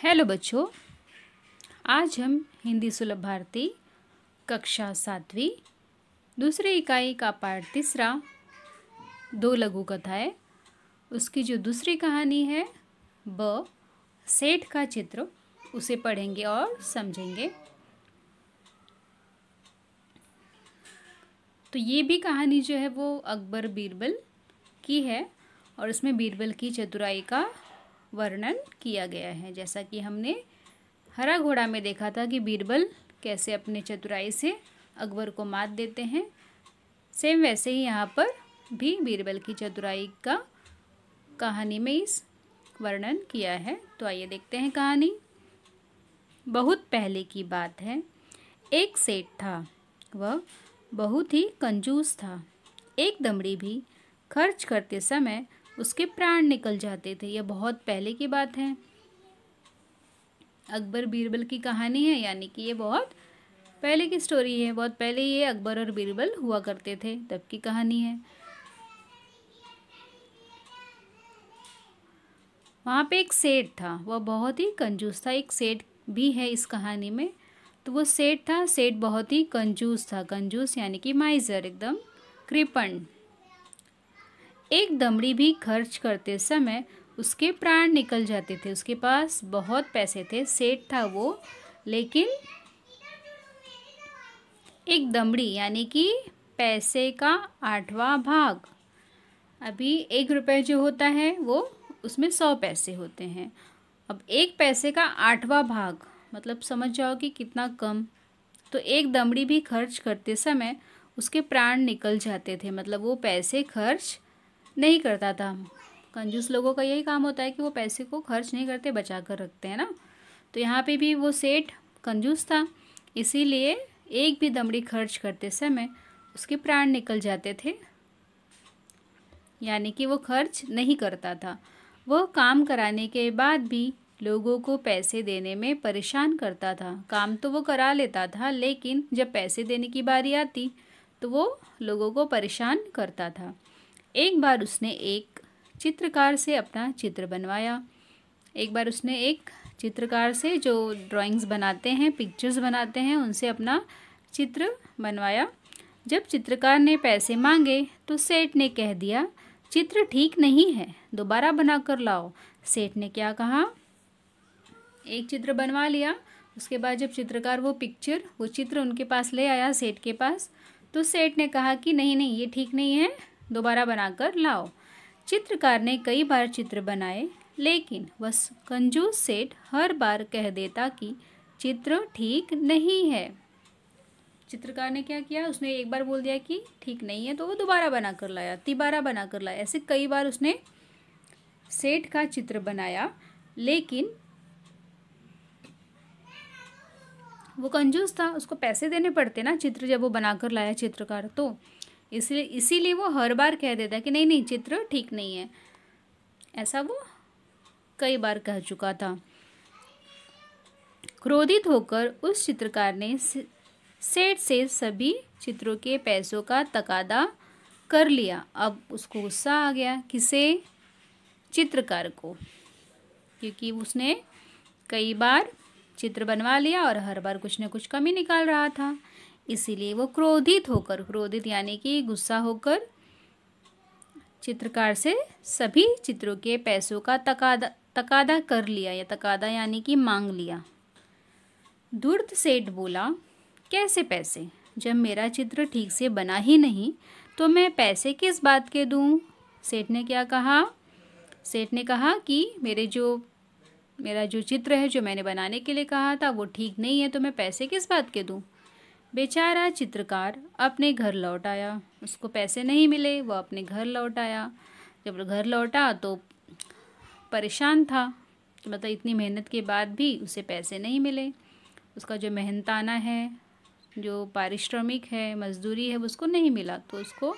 Hello बच्चों, आज हम हिंदी सुलभ भारती कक्षा 7वीं दूसरी इकाई का पाठ 3 दो लघु कथाएं उसकी जो दूसरी कहानी है ब सेठ का चित्र, उसे पढ़ेंगे और समझेंगे। तो ये भी कहानी जो है वो अकबर बीरबल की है और उसमें बीरबल की चतुराई का वर्णन किया गया है। जैसा कि हमने हरा घोड़ा में देखा था कि बीरबल कैसे अपने चतुराई से अकबर को मात देते हैं, सेम वैसे ही यहाँ पर भी बीरबल की चतुराई का कहानी में इस वर्णन किया है। तो आइए देखते हैं कहानी। बहुत पहले की बात है, एक सेठ था। वह बहुत ही कंजूस था। एक दमड़ी भी खर्च करते समय उसके प्राण निकल जाते थे। यह बहुत पहले की बात है। अकबर बीरबल की कहानी है, यानी कि ये बहुत पहले की स्टोरी है। बहुत पहले ये अकबर और बीरबल हुआ करते थे, तब की कहानी है। वहाँ पे एक सेठ था, वह बहुत ही कंजूस था। एक सेठ भी है इस कहानी में। तो वो सेठ था, सेठ बहुत ही कंजूस था। कंजूस यानी कि माइजर, एकदम कृपण। एक दमड़ी भी खर्च करते समय उसके प्राण निकल जाते थे। उसके पास बहुत पैसे थे, सेठ था वो, लेकिन एक दमड़ी यानी कि पैसे का 8वां भाग, अभी 1 रुपये जो होता है वो उसमें 100 पैसे होते हैं। अब 1 पैसे का 8वां भाग मतलब समझ जाओ कि कितना कम। तो एक दमड़ी भी खर्च करते समय उसके प्राण निकल जाते थे, मतलब वो पैसे खर्च नहीं करता था। कंजूस लोगों का यही काम होता है कि वो पैसे को खर्च नहीं करते, बचा कर रखते हैं ना। तो यहाँ पे भी वो सेठ कंजूस था, इसीलिए एक भी दमड़ी खर्च करते समय उसके प्राण निकल जाते थे, यानी कि वो खर्च नहीं करता था। वह काम कराने के बाद भी लोगों को पैसे देने में परेशान करता था। काम तो वो करा लेता था, लेकिन जब पैसे देने की बारी आती तो वो लोगों को परेशान करता था। एक बार उसने एक चित्रकार से अपना चित्र बनवाया। एक बार उसने एक चित्रकार से, जो ड्राइंग्स बनाते हैं, पिक्चर्स बनाते हैं, उनसे अपना चित्र बनवाया। जब चित्रकार ने पैसे मांगे तो सेठ ने कह दिया, चित्र ठीक नहीं है, दोबारा बनाकर लाओ। सेठ ने क्या कहा, एक चित्र बनवा लिया। उसके बाद जब चित्रकार वो चित्र उनके पास ले आया, सेठ के पास, तो सेठ ने कहा कि नहीं नहीं, ये ठीक नहीं है, दोबारा बनाकर लाओ। चित्रकार ने कई बार चित्र बनाए, लेकिन वह कंजूस सेठ हर बार कह देता कि चित्र ठीक नहीं है। चित्रकार ने क्या किया, उसने एक बार बोल दिया कि ठीक नहीं है, तो वो दोबारा बनाकर लाया, तिबारा बनाकर लाया। ऐसे कई बार उसने सेठ का चित्र बनाया, लेकिन वो कंजूस था, उसको पैसे देने पड़ते ना चित्र जब वो बनाकर लाया चित्रकार, तो इसीलिए वो हर बार कह देता कि नहीं नहीं, चित्र ठीक नहीं है। ऐसा वो कई बार कह चुका था। क्रोधित होकर उस चित्रकार ने सेठ से सभी चित्रों के पैसों का तकादा कर लिया। अब उसको गुस्सा आ गया, किसे? चित्रकार को, क्योंकि उसने कई बार चित्र बनवा लिया और हर बार कुछ न कुछ कमी निकाल रहा था। इसीलिए वो क्रोधित यानी कि गुस्सा होकर चित्रकार से सभी चित्रों के पैसों का तकादा कर लिया, या तकादा यानी कि मांग लिया। धूर्त सेठ बोला, कैसे पैसे? जब मेरा चित्र ठीक से बना ही नहीं तो मैं पैसे किस बात के दूं? सेठ ने क्या कहा? सेठ ने कहा कि मेरा जो चित्र है, जो मैंने बनाने के लिए कहा था, वो ठीक नहीं है, तो मैं पैसे किस बात के दूं? बेचारा चित्रकार अपने घर लौट आया। उसको पैसे नहीं मिले, वह अपने घर लौट आया। जब घर लौटा तो परेशान था, मतलब इतनी मेहनत के बाद भी उसे पैसे नहीं मिले। उसका जो मेहनताना है, जो पारिश्रमिक है, मजदूरी है, उसको नहीं मिला, तो उसको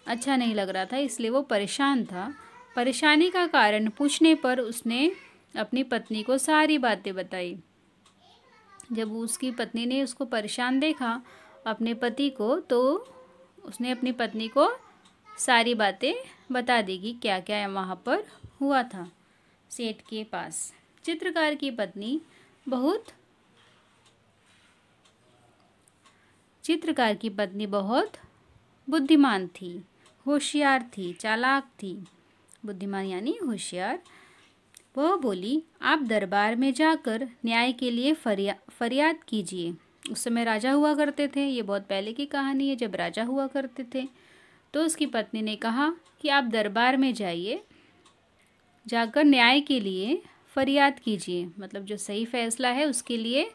अच्छा नहीं लग रहा था, इसलिए वो परेशान था। परेशानी का कारण पूछने पर उसने अपनी पत्नी को सारी बातें बताई। जब उसकी पत्नी ने उसको परेशान देखा, अपने पति को, तो उसने अपनी पत्नी को सारी बातें बता दी कि क्या क्या वहाँ पर हुआ था सेठ के पास। चित्रकार की पत्नी बहुत बुद्धिमान थी, होशियार थी, चालाक थी। बुद्धिमान यानी होशियार। वह बोली, आप दरबार में जाकर न्याय के लिए फरियाद कीजिए। उस समय राजा हुआ करते थे, ये बहुत पहले की कहानी है, जब राजा हुआ करते थे। तो उसकी पत्नी ने कहा कि आप दरबार में जाइए, जाकर न्याय के लिए फरियाद कीजिए, मतलब जो सही फैसला है उसके लिए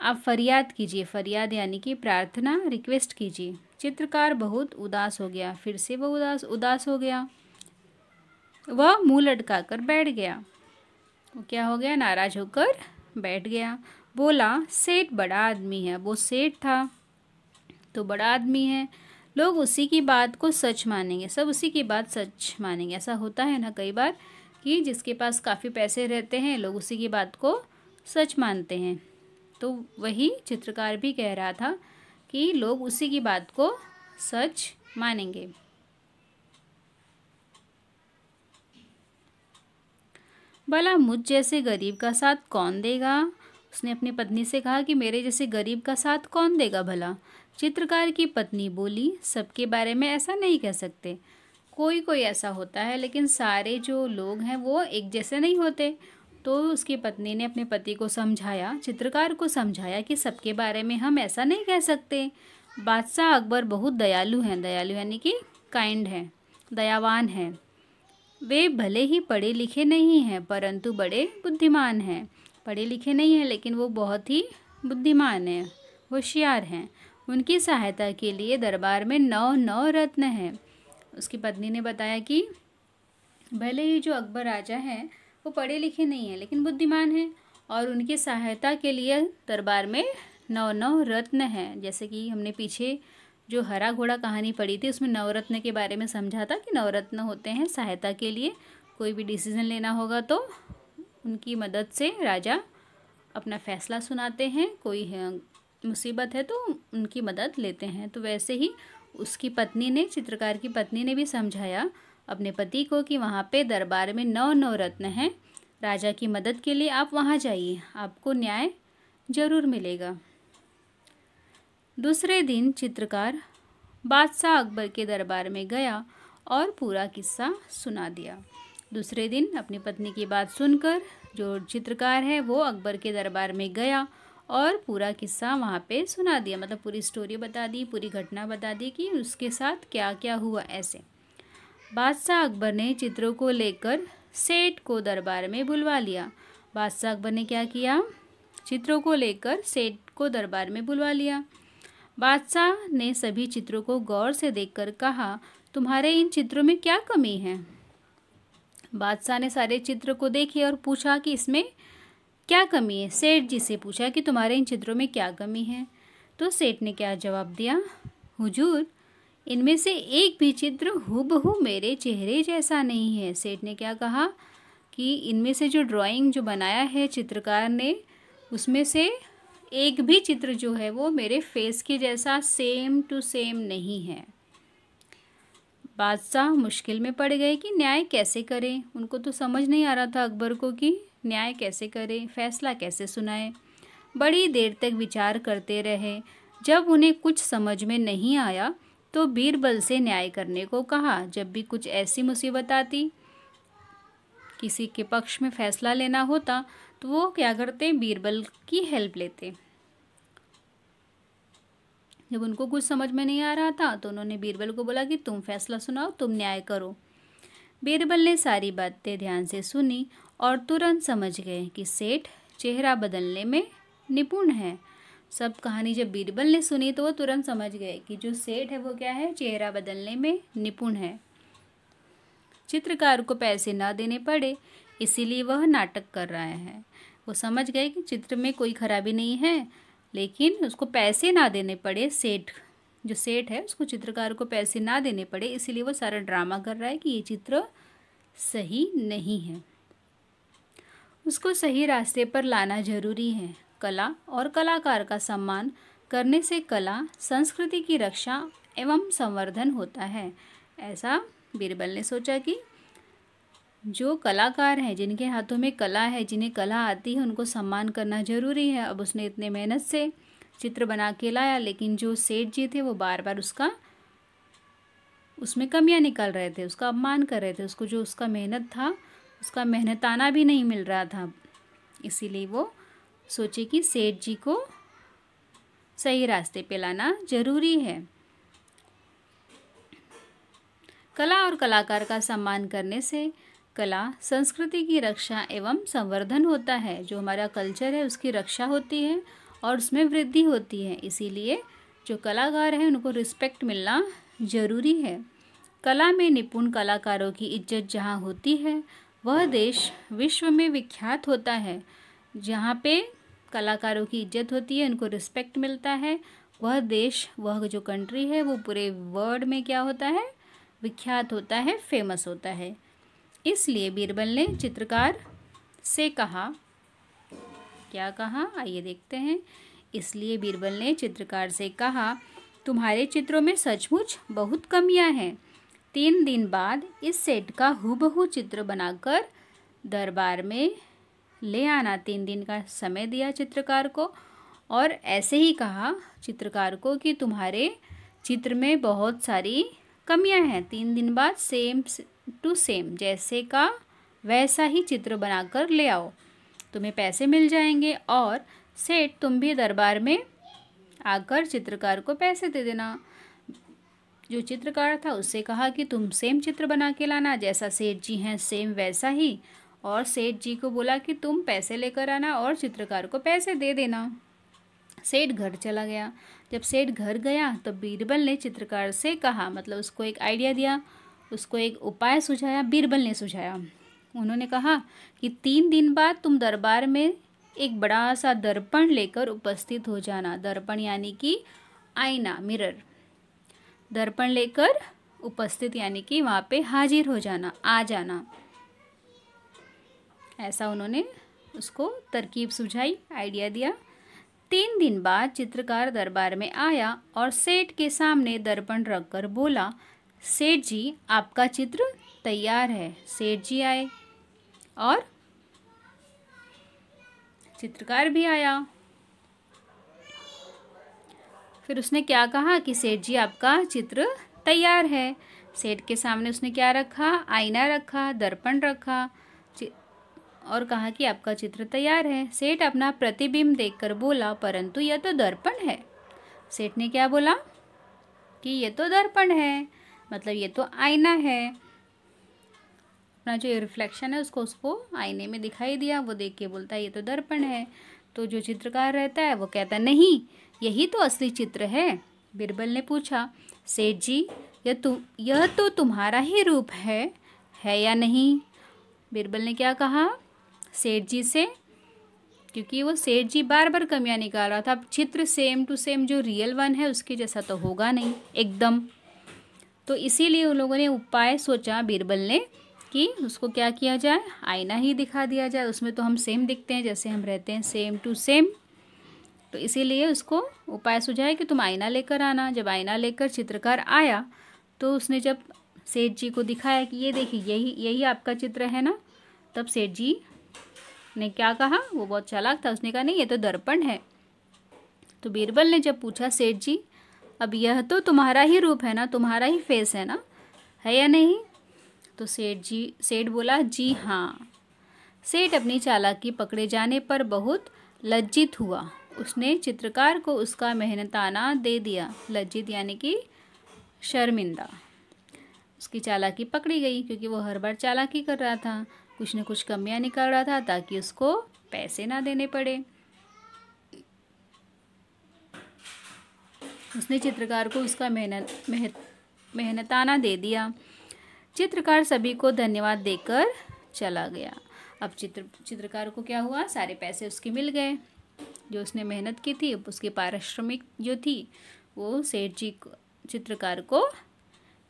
आप फरियाद कीजिए। फरियाद यानी कि प्रार्थना, रिक्वेस्ट कीजिए। चित्रकार बहुत उदास हो गया, फिर से वह उदास हो गया। वह मुंह लटका कर बैठ गया। वो क्या हो गया? नाराज होकर बैठ गया। बोला, सेठ बड़ा आदमी है। वो सेठ था तो बड़ा आदमी है, लोग उसी की बात को सच मानेंगे, सब उसी की बात सच मानेंगे। ऐसा होता है ना कई बार कि जिसके पास काफ़ी पैसे रहते हैं लोग उसी की बात को सच मानते हैं। तो वही चित्रकार भी कह रहा था कि लोग उसी की बात को सच मानेंगे। भला मुझ जैसे गरीब का साथ कौन देगा? उसने अपनी पत्नी से कहा कि मेरे जैसे गरीब का साथ कौन देगा भला? चित्रकार की पत्नी बोली, सबके बारे में ऐसा नहीं कह सकते, कोई कोई ऐसा होता है, लेकिन सारे जो लोग हैं वो एक जैसे नहीं होते। तो उसकी पत्नी ने अपने पति को समझाया, चित्रकार को समझाया कि सबके बारे में हम ऐसा नहीं कह सकते। बादशाह अकबर बहुत दयालु हैं, दयालु यानी कि काइंड हैं, दयावान हैं। वे भले ही पढ़े लिखे नहीं हैं परंतु बड़े बुद्धिमान हैं। पढ़े लिखे नहीं हैं लेकिन वो बहुत ही बुद्धिमान हैं, होशियार हैं। उनकी सहायता के लिए दरबार में 9 रत्न हैं। उसकी पत्नी ने बताया कि भले ही जो अकबर राजा हैं वो पढ़े लिखे नहीं हैं लेकिन बुद्धिमान हैं, और उनकी सहायता के लिए दरबार में 9 रत्न हैं। जैसे कि हमने पीछे जो हरा घोड़ा कहानी पढ़ी थी उसमें नवरत्न के बारे में समझा था कि नवरत्न होते हैं सहायता के लिए। कोई भी डिसीजन लेना होगा तो उनकी मदद से राजा अपना फैसला सुनाते हैं, कोई मुसीबत है तो उनकी मदद लेते हैं। तो वैसे ही उसकी पत्नी ने, चित्रकार की पत्नी ने भी समझाया अपने पति को कि वहाँ पे दरबार में 9 रत्न हैं, राजा की मदद के लिए आप वहाँ जाइए, आपको न्याय जरूर मिलेगा। दूसरे दिन चित्रकार बादशाह अकबर के दरबार में गया और पूरा किस्सा सुना दिया। दूसरे दिन अपनी पत्नी की बात सुनकर जो चित्रकार है वो अकबर के दरबार में गया और पूरा किस्सा वहाँ पे सुना दिया, मतलब पूरी स्टोरी बता दी, पूरी घटना बता दी कि उसके साथ क्या क्या हुआ। ऐसे बादशाह अकबर ने चित्रों को लेकर सेठ को दरबार में बुलवा लिया। बादशाह अकबर ने क्या किया? चित्रों को लेकर सेठ को दरबार में बुलवा लिया। बादशाह ने सभी चित्रों को गौर से देखकर कहा, तुम्हारे इन चित्रों में क्या कमी है? बादशाह ने सारे चित्र को देखे और पूछा कि इसमें क्या कमी है। सेठ जी से पूछा कि तुम्हारे इन चित्रों में क्या कमी है? तो सेठ ने क्या जवाब दिया? हुजूर, इनमें से एक भी चित्र हूबहू मेरे चेहरे जैसा नहीं है। सेठ ने क्या कहा कि इनमें से जो ड्राइंग जो बनाया है चित्रकार ने, उसमें से एक भी चित्र जो है वो मेरे फेस के जैसा सेम टू सेम नहीं है। बादशाह मुश्किल में पड़ गए कि न्याय कैसे करें। उनको तो समझ नहीं आ रहा था अकबर को कि न्याय कैसे करें, फैसला कैसे सुनाए। बड़ी देर तक विचार करते रहे। जब उन्हें कुछ समझ में नहीं आया तो बीरबल से न्याय करने को कहा। जब भी कुछ ऐसी मुसीबत आती, किसी के पक्ष में फैसला लेना होता तो वो क्या करते? बीरबल की हेल्प लेते। जब उनको कुछ समझ में नहीं आ रहा था तो उन्होंने बीरबल को बोला कि तुम फैसला सुनाओ, तुम न्याय करो। बीरबल ने सारी बातें ध्यान से सुनी और तुरंत समझ गए कि सेठ चेहरा बदलने में निपुण है। सब कहानी जब बीरबल ने सुनी तो वो तुरंत समझ गए कि जो सेठ है वो क्या है? चेहरा बदलने में निपुण है। चित्रकार को पैसे ना देने पड़े इसीलिए वह नाटक कर रहा है। वो समझ गए कि चित्र में कोई खराबी नहीं है, लेकिन उसको पैसे ना देने पड़े। जो सेठ है उसको, चित्रकार को पैसे ना देने पड़े, इसीलिए वो सारा ड्रामा कर रहा है कि ये चित्र सही नहीं है। उसको सही रास्ते पर लाना जरूरी है। कला और कलाकार का सम्मान करने से कला संस्कृति की रक्षा एवं संवर्धन होता है। ऐसा बीरबल ने सोचा कि जो कलाकार हैं, जिनके हाथों में कला है, जिन्हें कला आती है, उनको सम्मान करना ज़रूरी है। अब उसने इतने मेहनत से चित्र बना के लाया, लेकिन जो सेठ जी थे वो बार बार उसमें कमियां निकाल रहे थे, उसका अपमान कर रहे थे, उसको जो उसका मेहनत था, उसका मेहनताना भी नहीं मिल रहा था। इसीलिए वो सोचे कि सेठ जी को सही रास्ते पे लाना ज़रूरी है। कला और कलाकार का सम्मान करने से कला संस्कृति की रक्षा एवं संवर्धन होता है। जो हमारा कल्चर है उसकी रक्षा होती है और उसमें वृद्धि होती है। इसीलिए जो कलाकार हैं उनको रिस्पेक्ट मिलना ज़रूरी है। कला में निपुण कलाकारों की इज्जत जहाँ होती है, वह देश विश्व में विख्यात होता है। जहाँ पे कलाकारों की इज्जत होती है, उनको रिस्पेक्ट मिलता है, वह देश, वह जो कंट्री है वो पूरे वर्ल्ड में क्या होता है, विख्यात होता है, फेमस होता है। इसलिए बीरबल ने चित्रकार से कहा, क्या कहा, आइए देखते हैं। इसलिए बीरबल ने चित्रकार से कहा, तुम्हारे चित्रों में सचमुच बहुत कमियां हैं। 3 दिन बाद इस सेट का हूबहू चित्र बनाकर दरबार में ले आना। 3 दिन का समय दिया चित्रकार को और ऐसे ही कहा चित्रकार को कि तुम्हारे चित्र में बहुत सारी कमियां हैं। 3 दिन बाद सेम टू सेम, जैसे का वैसा ही चित्र बनाकर ले आओ, तुम्हें पैसे मिल जाएंगे। और सेठ, तुम भी दरबार में आकर चित्रकार को पैसे दे देना। जो चित्रकार था उससे कहा कि तुम सेम चित्र बना के लाना, जैसा सेठ जी हैं सेम वैसा ही। और सेठ जी को बोला कि तुम पैसे लेकर आना और चित्रकार को पैसे दे देना। सेठ घर चला गया। जब सेठ घर गया तो बीरबल ने चित्रकार से कहा, मतलब उसको एक आइडिया दिया, उसको एक उपाय सुझाया, बीरबल ने सुझाया। उन्होंने कहा कि 3 दिन बाद तुम दरबार में एक बड़ा सा दर्पण लेकर उपस्थित हो जाना। दर्पण यानी कि आईना, मिरर। दर्पण लेकर उपस्थित यानी कि वहाँ पे हाजिर हो जाना, आ जाना। ऐसा उन्होंने उसको तरकीब सुझाई, आइडिया दिया। 3 दिन बाद चित्रकार दरबार में आया और सेठ के सामने दर्पण रखकर बोला, सेठ जी, आपका चित्र तैयार है। सेठ जी आए और चित्रकार भी आया। फिर उसने क्या कहा कि सेठ जी, आपका चित्र तैयार है। सेठ के सामने उसने क्या रखा, आईना रखा, दर्पण रखा और कहा कि आपका चित्र तैयार है। सेठ अपना प्रतिबिंब देखकर बोला, परंतु यह तो दर्पण है। सेठ ने क्या बोला कि ये तो दर्पण है, मतलब ये तो आईना है। अपना जो रिफ्लेक्शन है उसको आईने में दिखाई दिया, वो देख के बोलता है ये तो दर्पण है। तो जो चित्रकार रहता है वो कहता नहीं, यही तो असली चित्र है। बीरबल ने पूछा, सेठ जी, यह तो तुम्हारा ही रूप है या नहीं? बीरबल ने क्या कहा सेठ जी से, क्योंकि वो सेठ जी बार बार कमियां निकाल रहा था। अब चित्र सेम टू सेम जो रियल वन है उसके जैसा तो होगा नहीं एकदम। तो इसीलिए उन लोगों ने उपाय सोचा, बीरबल ने, कि उसको क्या किया जाए, आईना ही दिखा दिया जाए। उसमें तो हम सेम दिखते हैं, जैसे हम रहते हैं सेम टू सेम। तो इसीलिए उसको उपाय सुझाया कि तुम आईना लेकर आना। जब आईना लेकर चित्रकार आया तो उसने जब सेठ जी को दिखाया कि ये देखिए यही आपका चित्र है ना, तब सेठ जी ने क्या कहा, वो बहुत चालाक था, उसने कहा नहीं, ये तो दर्पण है। तो बीरबल ने जब पूछा, सेठ जी, अब यह तो तुम्हारा ही रूप है ना, तुम्हारा ही फेस है ना, है या नहीं? तो सेठ बोला, जी हाँ। सेठ अपनी चालाकी पकड़े जाने पर बहुत लज्जित हुआ। उसने चित्रकार को उसका मेहनताना दे दिया। लज्जित यानी कि शर्मिंदा। उसकी चालाकी पकड़ी गई क्योंकि वो हर बार चालाकी कर रहा था, कुछ न कुछ कमियां निकाल रहा था ताकि उसको पैसे ना देने पड़े। उसने चित्रकार को उसका मेहनताना दे दिया। चित्रकार सभी को धन्यवाद देकर चला गया। अब चित्रकार को क्या हुआ, सारे पैसे उसके मिल गए। जो उसने मेहनत की थी, उसकी पारिश्रमिक जो थी वो सेठ जी चित्रकार को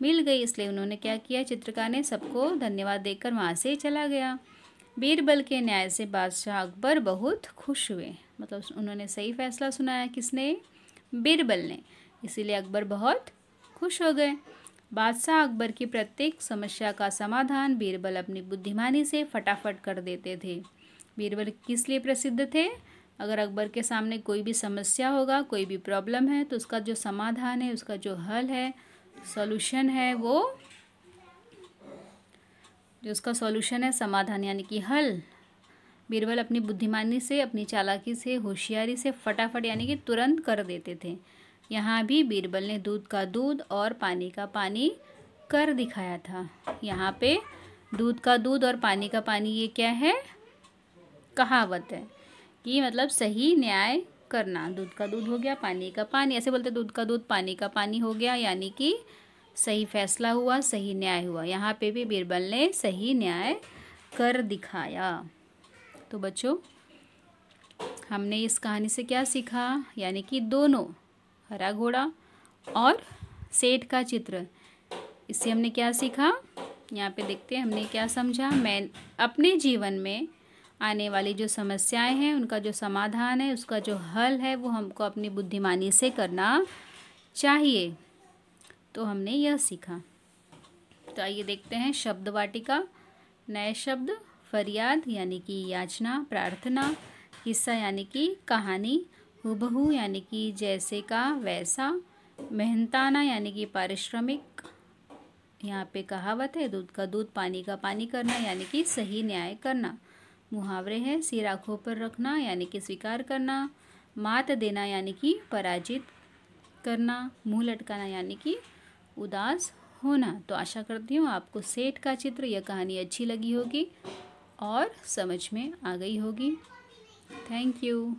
मिल गई। इसलिए उन्होंने क्या किया, चित्रकार ने सबको धन्यवाद देकर वहाँ से चला गया। बीरबल के न्याय से बादशाह अकबर बहुत खुश हुए। मतलब उन्होंने सही फैसला सुनाया, किसने, बीरबल ने। इसीलिए अकबर बहुत खुश हो गए। बादशाह अकबर की प्रत्येक समस्या का समाधान बीरबल अपनी बुद्धिमानी से फटाफट कर देते थे। बीरबल किस लिए प्रसिद्ध थे? अगर अकबर के सामने कोई भी समस्या होगा, कोई भी प्रॉब्लम है, तो उसका जो समाधान है, उसका जो हल है, सॉल्यूशन है, वो जो उसका सॉल्यूशन है, समाधान यानी कि हल, बीरबल अपनी बुद्धिमानी से, अपनी चालाकी से, होशियारी से फटाफट यानी कि तुरंत कर देते थे। यहाँ भी बीरबल ने दूध का दूध और पानी का पानी कर दिखाया था। यहाँ पे दूध का दूध और पानी का पानी, ये क्या है? कहावत है कि मतलब सही न्याय करना। दूध का दूध हो गया, पानी का पानी, ऐसे बोलते दूध का दूध पानी का पानी हो गया, यानी कि सही फैसला हुआ, सही न्याय हुआ। यहाँ पे भी बीरबल ने सही न्याय कर दिखाया। तो बच्चों, हमने इस कहानी से क्या सीखा? यानी कि दोनों, हरा घोड़ा और सेठ का चित्र, इससे हमने क्या सीखा? यहाँ पे देखते हैं हमने क्या समझा। मैं अपने जीवन में आने वाली जो समस्याएं हैं, उनका जो समाधान है, उसका जो हल है, वो हमको अपनी बुद्धिमानी से करना चाहिए। तो हमने यह सीखा। तो आइए देखते हैं शब्द वाटिका। नए शब्द: फरियाद यानी कि याचना, प्रार्थना, हिस्सा यानी कि कहानी, हुबहू यानी कि जैसे का वैसा, मेहनताना यानी कि पारिश्रमिक। यहाँ पे कहावत है दूध का दूध पानी का पानी करना यानी कि सही न्याय करना। मुहावरे हैं सिर आँखों पर रखना यानी कि स्वीकार करना, मात देना यानी कि पराजित करना, मुंह लटकाना यानी कि उदास होना। तो आशा करती हूँ आपको सेठ का चित्र, यह कहानी अच्छी लगी होगी और समझ में आ गई होगी। Thank you.